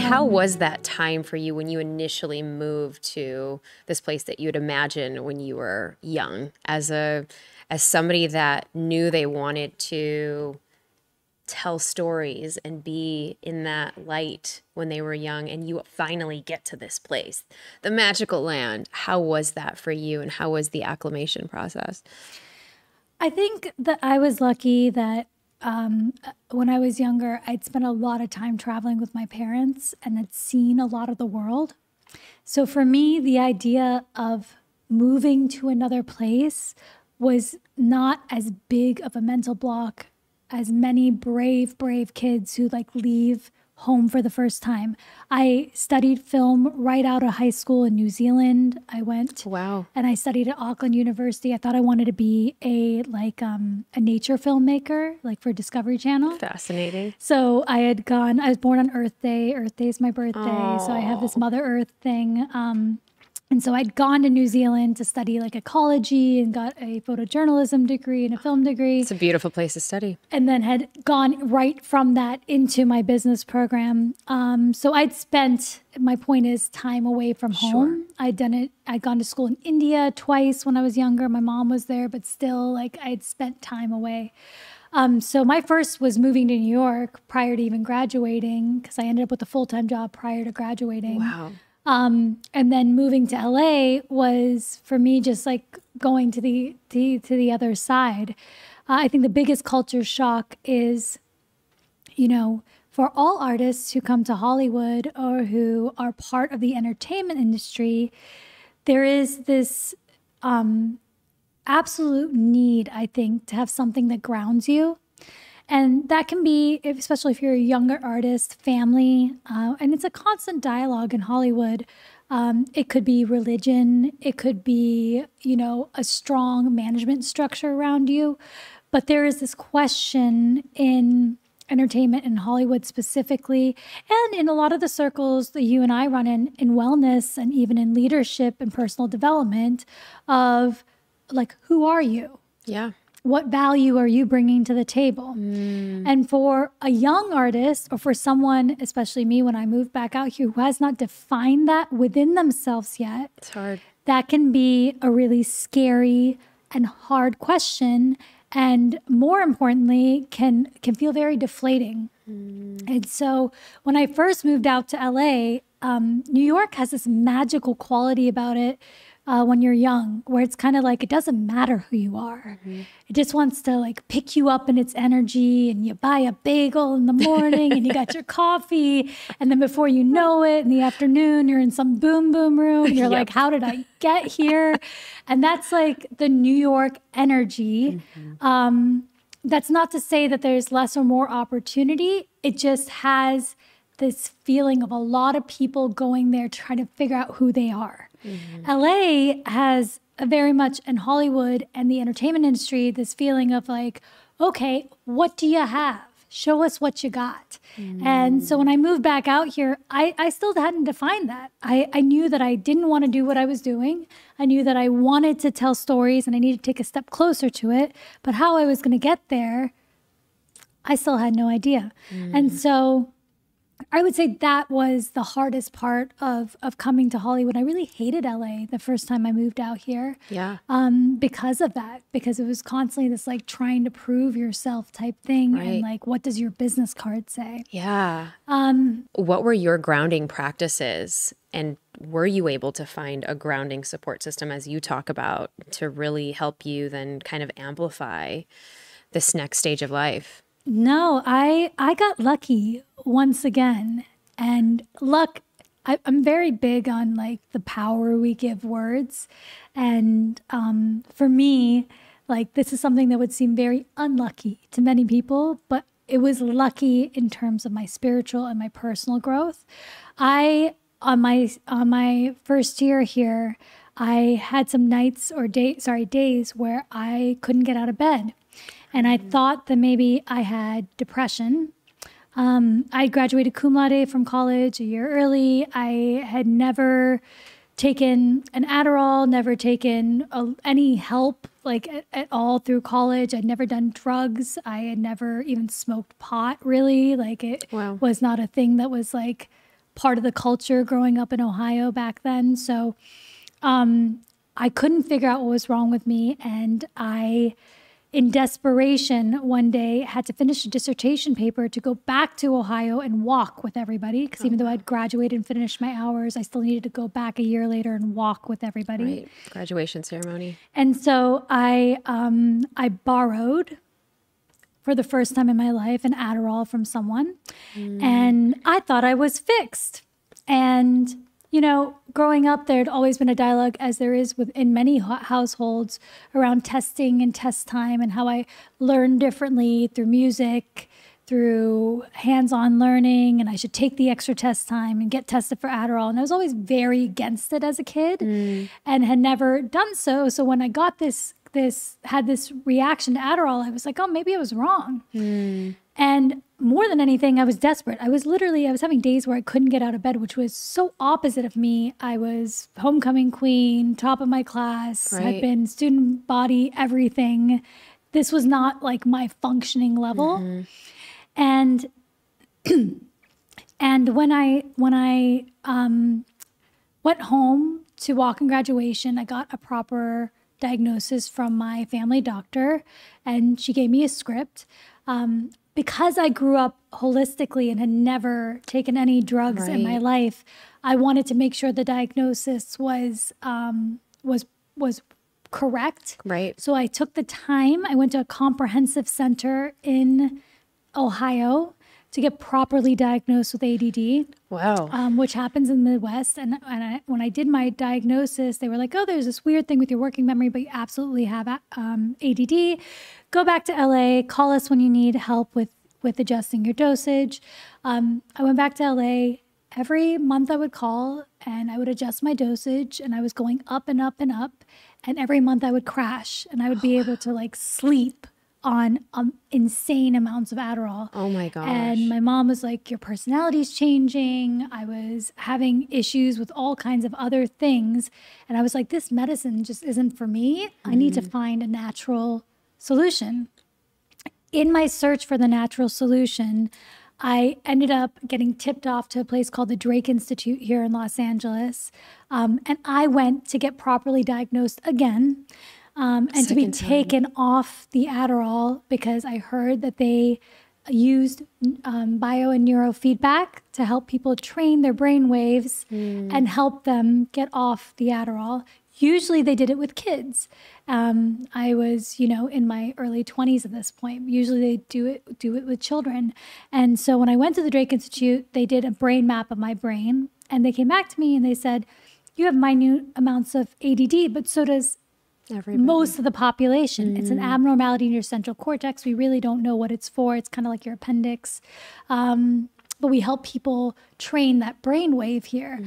How was that time for you when you initially moved to this place that you'd imagine when you were young, as somebody that knew they wanted to tell stories and be in that light when they were young, and you finally get to this place, the magical land? How was that for you, and how was the acclimation process? I think that I was lucky that when I was younger, I'd spent a lot of time traveling with my parents and had seen a lot of the world. So for me, the idea of moving to another place was not as big of a mental block as many brave kids who like leave home for the first time. I studied film right out of high school in New Zealand. I went and I studied at Auckland University. I thought I wanted to be a nature filmmaker, like for Discovery Channel. Fascinating. So I was born on Earth Day. Earth Day is my birthday. Aww. So I have this Mother Earth thing. And so I'd gone to New Zealand to study like ecology and got a photojournalism degree and a film degree. It's a beautiful place to study. And then had gone right from that into my business program. So my point is, time away from home. Sure. I'd gone to school in India twice when I was younger. My mom was there, but still like I'd spent time away. So my first was moving to New York prior to even graduating, because I ended up with a full-time job prior to graduating. Wow. And then moving to LA was for me just like going to the other side. I think the biggest culture shock is, for all artists who come to Hollywood or who are part of the entertainment industry, there is this absolute need, I think, to have something that grounds you. And that can be, especially if you're a younger artist, family, and it's a constant dialogue in Hollywood. It could be religion, it could be, a strong management structure around you. But there is this question in entertainment in Hollywood specifically, and in a lot of the circles that you and I run in wellness and even in leadership and personal development of like, who are you? Yeah. What value are you bringing to the table? And for a young artist, or for someone, especially me, when I moved back out here, who has not defined that within themselves yet, it's hard. That can be a really scary and hard question. And more importantly, can feel very deflating. And so when I first moved out to LA, New York has this magical quality about it. When you're young, where it's kind of like, it doesn't matter who you are. Mm-hmm. It just wants to like pick you up in its energy, and you buy a bagel in the morning and you got your coffee. And then before you know it, in the afternoon, you're in some boom room. You're like, how did I get here? And that's like the New York energy. Mm-hmm. That's not to say that there's less or more opportunity. It just has this feeling of a lot of people going there trying to figure out who they are. Mm-hmm. LA has a very much, in Hollywood and the entertainment industry, this feeling of like, okay, what do you have? Show us what you got. Mm-hmm. And so when I moved back out here, I still hadn't defined that. I knew that I didn't want to do what I was doing. I knew that I wanted to tell stories and I needed to take a step closer to it. But how I was going to get there, I still had no idea. Mm-hmm. And so I would say that was the hardest part of coming to Hollywood. I really hated LA the first time I moved out here. Yeah. Because of that, because it was constantly this like trying to prove yourself type thing. Right. And like, what does your business card say? Yeah. What were your grounding practices, and were you able to find a grounding support system, as you talk about, to really help you then kind of amplify this next stage of life? No, I got lucky once again. And luck, I'm very big on like the power we give words. And for me, like this is something that would seem very unlucky to many people, but it was lucky in terms of my spiritual and my personal growth. On my first year here, I had some days where I couldn't get out of bed. And I thought that maybe I had depression. I graduated cum laude from college a year early. I had never taken an Adderall, never taken any help like at all through college. I'd never done drugs. I had never even smoked pot, really. Like it was not a thing that was like part of the culture growing up in Ohio back then. So I couldn't figure out what was wrong with me. And I, in desperation, one day had to finish a dissertation paper to go back to Ohio and walk with everybody. Because even though I'd graduated and finished my hours, I still needed to go back a year later and walk with everybody. Right. Graduation ceremony. And so I borrowed, for the first time in my life, an Adderall from someone. And I thought I was fixed. And, you know, growing up, there had always been a dialogue, as there is within many households, around testing and test time and how I learn differently through music, through hands-on learning, and I should take the extra test time and get tested for Adderall. And I was always very against it as a kid and had never done so. So when I got had this reaction to Adderall, I was like, oh, maybe I was wrong. And more than anything, I was desperate. I was having days where I couldn't get out of bed, which was so opposite of me. I was homecoming queen, top of my class, had been student body, everything. This was not like my functioning level. And when I went home to walk in graduation, I got a proper diagnosis from my family doctor, and she gave me a script. Because I grew up holistically and had never taken any drugs in my life, I wanted to make sure the diagnosis was correct. Right. So I took the time. I went to a comprehensive center in Ohio to get properly diagnosed with ADD. Wow. Which happens in the Midwest. And when I did my diagnosis, they were like, oh, there's this weird thing with your working memory, but you absolutely have ADD. Go back to LA, call us when you need help with adjusting your dosage. I went back to LA. Every month I would call and I would adjust my dosage, and I was going up and up and up. And every month I would crash, and I would be able to like sleep on insane amounts of Adderall. Oh my gosh. And my mom was like, your personality's changing. I was having issues with all kinds of other things. And I was like, this medicine just isn't for me. I need to find a natural solution. In my search for the natural solution, I ended up getting tipped off to a place called the Drake Institute here in Los Angeles. And I went to get properly diagnosed again. And to be taken off the Adderall, because I heard that they used bio and neurofeedback to help people train their brain waves and help them get off the Adderall. Usually they did it with kids. I was, in my early 20s at this point. Usually they do it with children. And so when I went to the Drake Institute, they did a brain map of my brain, and they came back to me and they said, you have minute amounts of ADD, but so does most of the population. It's an abnormality in your central cortex. We really don't know what it's for. It's kind of like your appendix. But we help people train that brain wave here.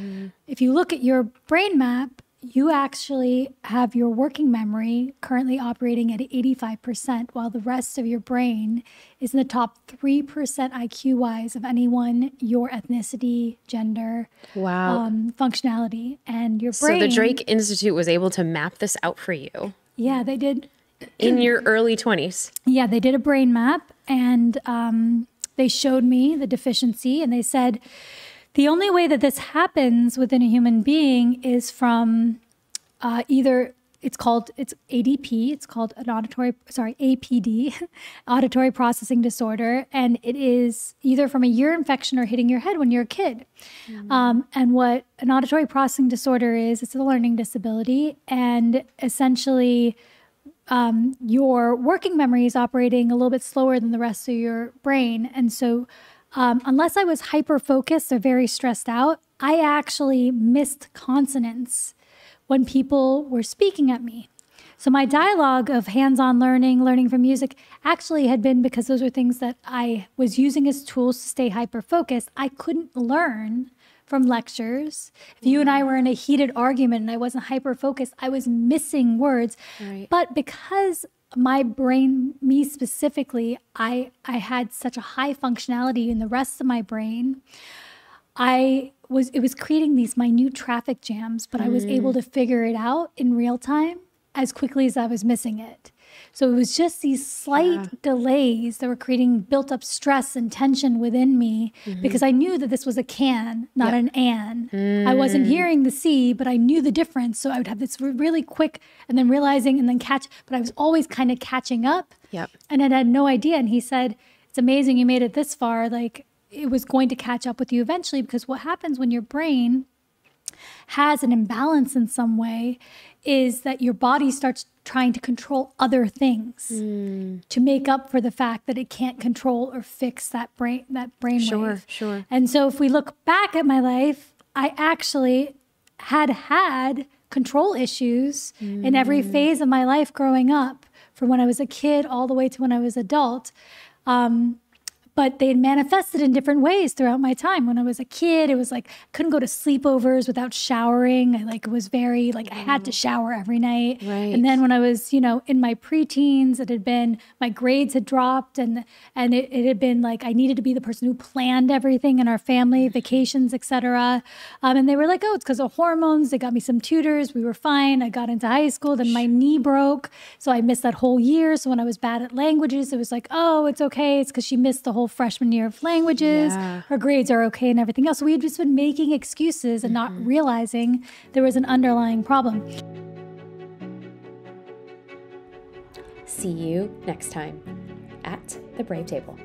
If you look at your brain map, you actually have your working memory currently operating at 85%, while the rest of your brain is in the top 3% IQ-wise of anyone, your ethnicity, gender, functionality. And your brain... So the Drake Institute was able to map this out for you? Yeah, they did. In your early 20s? Yeah, they did a brain map, and they showed me the deficiency, and they said, the only way that this happens within a human being is from either it's ADP, it's called APD, auditory processing disorder, and it is either from a ear infection or hitting your head when you're a kid. And what an auditory processing disorder is, it's a learning disability, and essentially your working memory is operating a little bit slower than the rest of your brain, and so unless I was hyper-focused or very stressed out, I actually missed consonants when people were speaking at me. So my dialogue of hands-on learning from music, actually had been because those were things that I was using as tools to stay hyper-focused. I couldn't learn from lectures. If you and I were in a heated argument and I wasn't hyper-focused, I was missing words. Right. But because my brain, me specifically, I had such a high functionality in the rest of my brain. It was creating these minute traffic jams, but I was able to figure it out in real time as quickly as I was missing it. So it was just these slight delays that were creating built up stress and tension within me because I knew that this was a can, not an an. I wasn't hearing the C, but I knew the difference. So I would have this really quick and then realizing and then catch, but I was always kind of catching up. And I had no idea. And he said, it's amazing you made it this far. Like it was going to catch up with you eventually, because what happens when your brain has an imbalance in some way is that your body starts trying to control other things to make up for the fact that it can't control or fix that brain wave. Sure. And so if we look back at my life, I actually had control issues in every phase of my life growing up, from when I was a kid all the way to when I was adult. But they manifested in different ways throughout my time. When I was a kid, it was like, I couldn't go to sleepovers without showering. I was very, I had to shower every night. And then when I was, in my preteens, it had been, my grades had dropped and it had been like, I needed to be the person who planned everything in our family, vacations, etc. And they were like, oh, it's because of hormones. They got me some tutors. We were fine. I got into high school. Then my knee broke. So I missed that whole year. So when I was bad at languages, it was like, oh, it's okay. It's because she missed the whole freshman year of languages. Her grades are okay and everything else. So we had just been making excuses and not realizing there was an underlying problem. See you next time at the Brave Table.